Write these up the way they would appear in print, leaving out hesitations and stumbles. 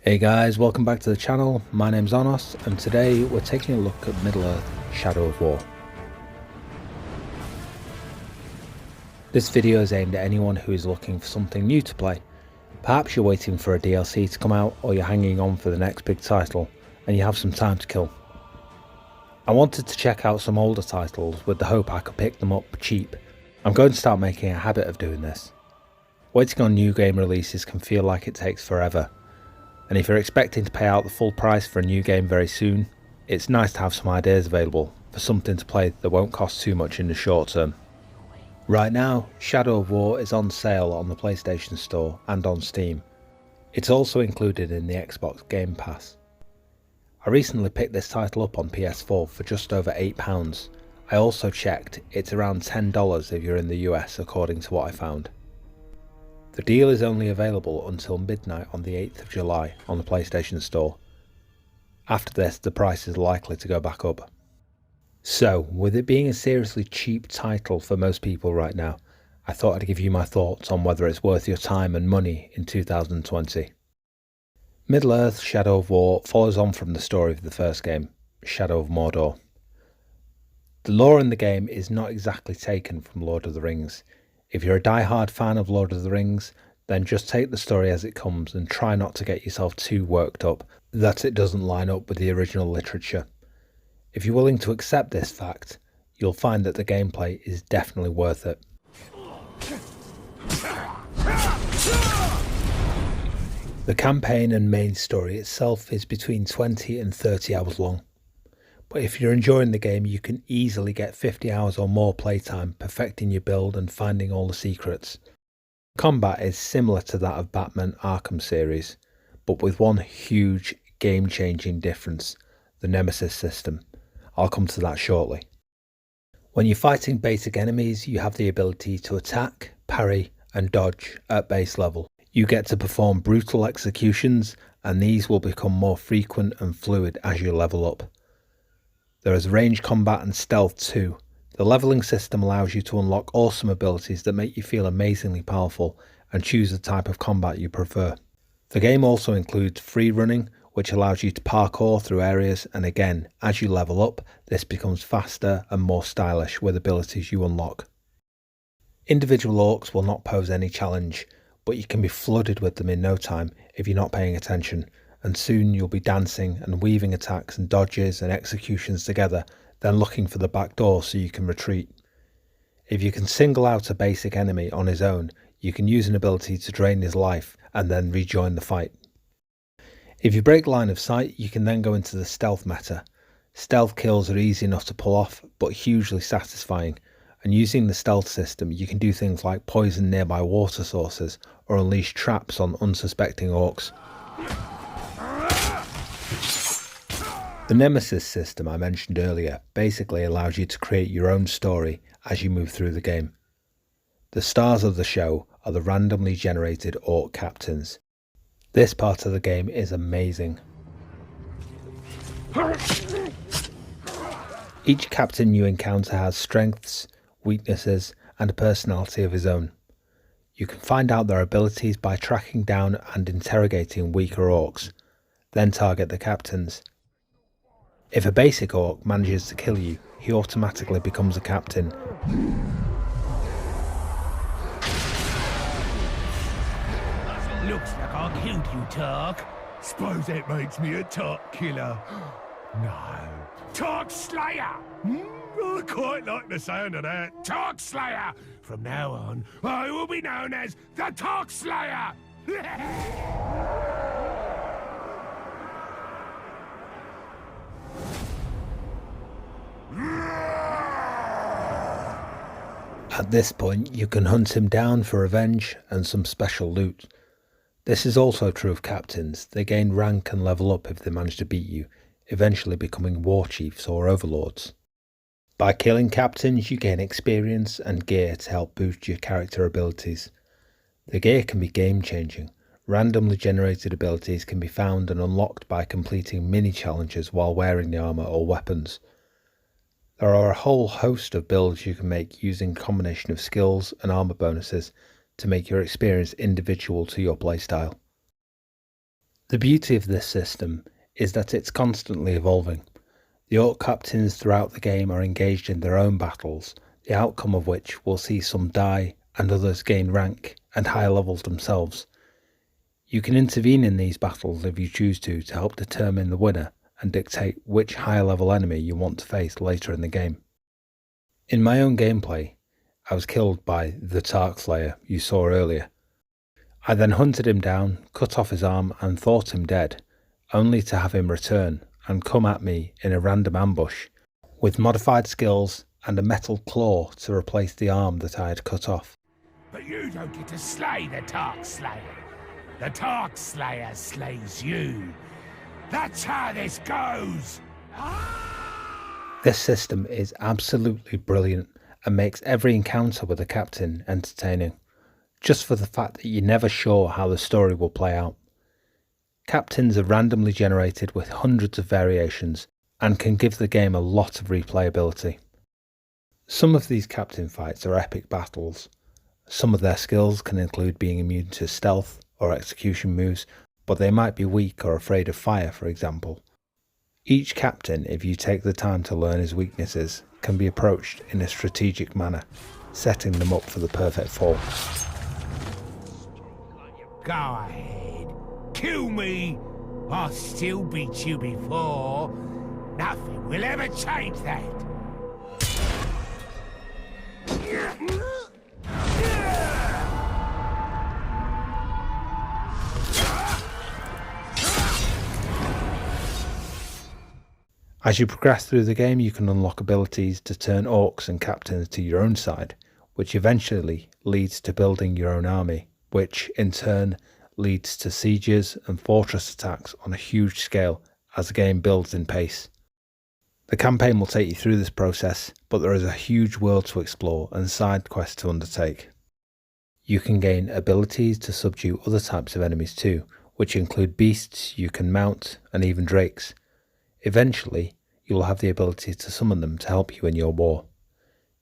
Hey guys, welcome back to the channel. My name's Onos, and today we're taking a look at Middle-earth: Shadow of War. This video is aimed at anyone who is looking for something new to play. Perhaps you're waiting for a DLC to come out, or you're hanging on for the next big title, and you have some time to kill. I wanted to check out some older titles with the hope I could pick them up cheap. I'm going to start making a habit of doing this. Waiting on new game releases can feel like it takes forever. And if you're expecting to pay out the full price for a new game very soon, it's nice to have some ideas available for something to play that won't cost too much in the short term. Right now, Shadow of War is on sale on the PlayStation Store and on Steam. It's also included in the Xbox Game Pass. I recently picked this title up on PS4 for just over £8. I also checked, it's around $10 if you're in the US according to what I found. The deal is only available until midnight on the 8th of July on the PlayStation Store. After this, the price is likely to go back up. So, with it being a seriously cheap title for most people right now, I thought I'd give you my thoughts on whether it's worth your time and money in 2020. Middle-earth: Shadow of War follows on from the story of the first game, Shadow of Mordor. The lore in the game is not exactly taken from Lord of the Rings. If you're a die-hard fan of Lord of the Rings, then just take the story as it comes and try not to get yourself too worked up that it doesn't line up with the original literature. If you're willing to accept this fact, you'll find that the gameplay is definitely worth it. The campaign and main story itself is between 20 and 30 hours long. But if you're enjoying the game, you can easily get 50 hours or more playtime perfecting your build and finding all the secrets. Combat is similar to that of Batman Arkham series, but with one huge game-changing difference: the Nemesis system. I'll come to that shortly. When you're fighting basic enemies, you have the ability to attack, parry and dodge at base level. You get to perform brutal executions, and these will become more frequent and fluid as you level up. There is range combat and stealth too. The leveling system allows you to unlock awesome abilities that make you feel amazingly powerful and choose the type of combat you prefer. The game also includes free running, which allows you to parkour through areas, and again, as you level up, this becomes faster and more stylish with abilities you unlock. Individual orcs will not pose any challenge, but you can be flooded with them in no time if you're not paying attention, and soon you'll be dancing and weaving attacks and dodges and executions together, then looking for the back door so you can retreat. If you can single out a basic enemy on his own, you can use an ability to drain his life and then rejoin the fight. If you break line of sight, you can then go into the stealth meta. Stealth kills are easy enough to pull off, but hugely satisfying, and using the stealth system you can do things like poison nearby water sources or unleash traps on unsuspecting orcs. The Nemesis system I mentioned earlier basically allows you to create your own story as you move through the game. The stars of the show are the randomly generated orc captains. This part of the game is amazing. Each captain you encounter has strengths, weaknesses and a personality of his own. You can find out their abilities by tracking down and interrogating weaker orcs, then target the captains. If a basic orc manages to kill you, he automatically becomes a captain. Looks like I killed you, Tark. Suppose that makes me a Tark killer. No. Tark Slayer! I quite like the sound of that. Tark Slayer! From now on, I will be known as the Tark Slayer! At this point, you can hunt him down for revenge and some special loot. This is also true of captains. They gain rank and level up if they manage to beat you, eventually becoming war chiefs or overlords. By killing captains, you gain experience and gear to help boost your character abilities. The gear can be game-changing. Randomly generated abilities can be found and unlocked by completing mini-challenges while wearing the armour or weapons. There are a whole host of builds you can make using a combination of skills and armour bonuses to make your experience individual to your playstyle. The beauty of this system is that it's constantly evolving. The orc captains throughout the game are engaged in their own battles, the outcome of which will see some die and others gain rank and higher levels themselves. You can intervene in these battles if you choose to help determine the winner and dictate which higher level enemy you want to face later in the game. In my own gameplay, I was killed by the Tark Slayer you saw earlier. I then hunted him down, cut off his arm and thought him dead, only to have him return and come at me in a random ambush, with modified skills and a metal claw to replace the arm that I had cut off. But you don't get to slay the Tark Slayer. The Tark Slayer slays you. That's how this goes! This system is absolutely brilliant and makes every encounter with the captain entertaining, just for the fact that you're never sure how the story will play out. Captains are randomly generated with hundreds of variations and can give the game a lot of replayability. Some of these captain fights are epic battles. Some of their skills can include being immune to stealth or execution moves, but they might be weak or afraid of fire, for example. Each captain, if you take the time to learn his weaknesses, can be approached in a strategic manner, setting them up for the perfect fall. Go ahead. Kill me. I'll still beat you before. Nothing will ever change that. As you progress through the game, you can unlock abilities to turn orcs and captains to your own side, which eventually leads to building your own army, which in turn leads to sieges and fortress attacks on a huge scale as the game builds in pace. The campaign will take you through this process, but there is a huge world to explore and side quests to undertake. You can gain abilities to subdue other types of enemies too, which include beasts you can mount and even drakes. Eventually, you will have the ability to summon them to help you in your war.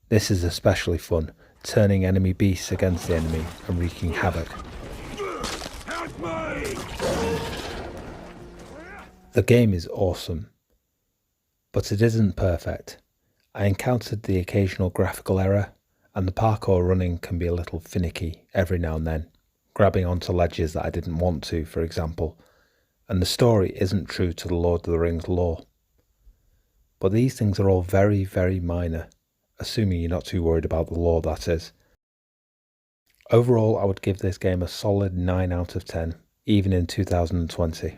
This is especially fun, turning enemy beasts against the enemy and wreaking havoc. The game is awesome, but it isn't perfect. I encountered the occasional graphical error, and the parkour running can be a little finicky every now and then, grabbing onto ledges that I didn't want to, for example, and the story isn't true to the Lord of the Rings lore. But these things are all very, very minor, assuming you're not too worried about the lore, that is. Overall, I would give this game a solid 9 out of 10, even in 2020.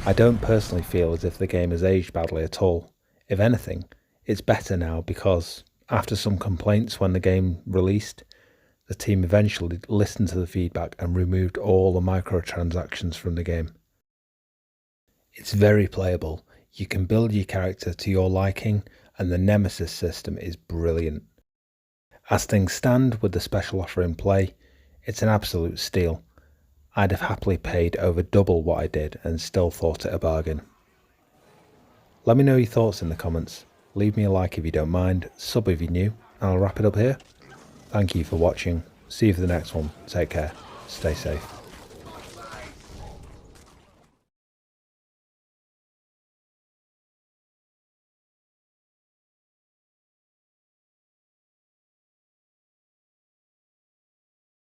I don't personally feel as if the game has aged badly at all. If anything, it's better now because, after some complaints when the game released, the team eventually listened to the feedback and removed all the microtransactions from the game. It's very playable. You can build your character to your liking, and the Nemesis system is brilliant. As things stand with the special offer in play, it's an absolute steal. I'd have happily paid over double what I did and still thought it a bargain. Let me know your thoughts in the comments. Leave me a like if you don't mind, sub if you're new, and I'll wrap it up here. Thank you for watching. See you for the next one. Take care. Stay safe.